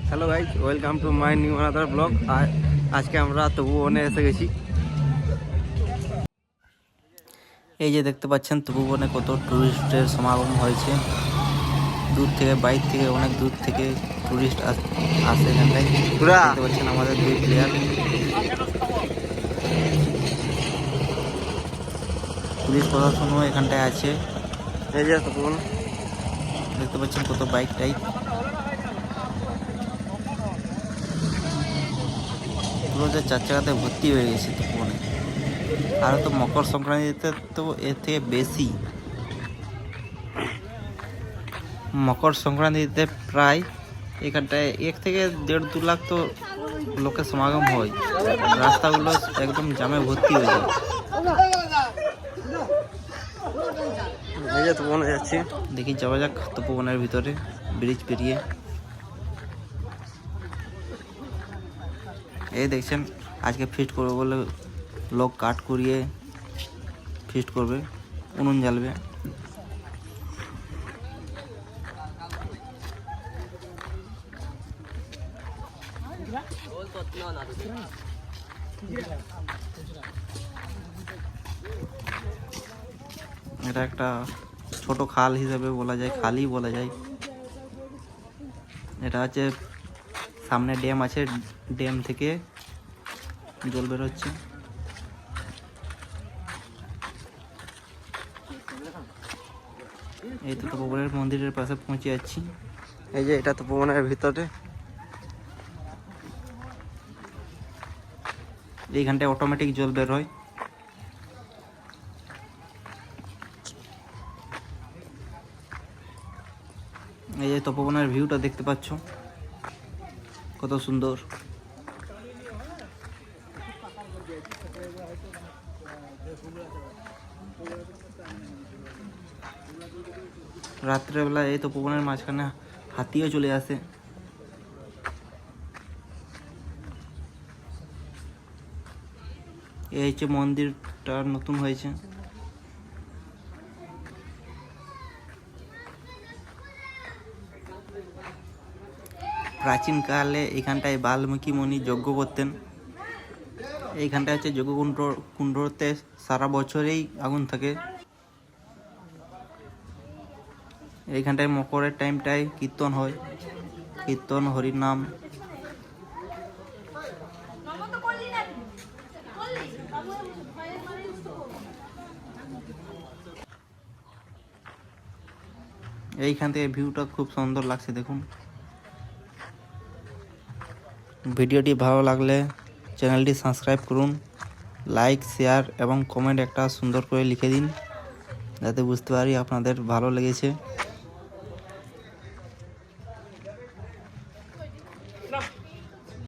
Hello guys, welcome to my new another blog. আর আজকে আমরা তপোবনে এসে গেছি। এই যে দেখতে পাচ্ছেন তপোবনে কত টুরিস্টের সমাগম হয়েছে। দূর থেকে, বাইরে থেকে, অনেক দূর থেকে টুরিস্ট আসে এখানটায়। দেখতে পাচ্ছেন আমাদের দুই প্লেয়ার। পুলিশ প্রশাসনও এখানটায় আছে। এই যে তপোবন দেখতে পাচ্ছেন কত বাইক টাইক, পুরো যে চার চাকাতে ভর্তি হয়ে গেছে তপোবনে। আর তো মকর সংক্রান্তিতে তো এর থেকে বেশি। মকর সংক্রান্তিতে প্রায় এখানটায় 1 থেকে 1.5-2 লাখ তো লোকের সমাগম হয়। রাস্তাগুলো একদম জামে ভর্তি হয়ে যায়। তপোবনে যাচ্ছি, দেখি যাওয়া যাক তপোবনের ভিতরে ব্রিজ পেরিয়ে। এই দেখছেন আজকে ফিস্ট করবে বলে লোক কাঠ করিয়ে ফিস্ট করবে, উনুন জ্বালবে। এটা একটা ছোট খাল হিসেবে বলা যায়, খালই বলা যায়। এটা হচ্ছে সামনে ড্যাম আছে, ড্যাম থেকে জল বেরোচ্ছে। এই তো তপোবনের মন্দিরের পাশে পৌঁছে যাচ্ছি। এই যে এটা তপোবনের ভিতরে। এইখানটায় অটোমেটিক জল বের হয়। এই যে তপোবনের ভিউটা দেখতে পাচ্ছ কত সুন্দর। রাত্রেবেলা এই তপোবনের মাঝখানে হাতিও চলে আসে। এই হচ্ছে মন্দিরটা নতুন হয়েছে। প্রাচীনকালে এখানটায় বাল্মীকি মুনি যজ্ঞ করতেন। এইখানটায় হচ্ছে যজ্ঞকুণ্ড, কুণ্ডতে সারা বছরেই আগুন থাকে। এইখানটায় মকরের টাইমটায় কীর্তন হয়, কীর্তন হরিনাম। এইখান থেকে ভিউটা খুব সুন্দর লাগছে দেখুন। ভিডিওটি ভালো লাগলে চ্যানেলটি সাবস্ক্রাইব করুন, লাইক, শেয়ার এবং কমেন্ট একটা সুন্দর করে লিখে দিন, যাতে বুঝতে পারি আপনাদের ভালো লেগেছে।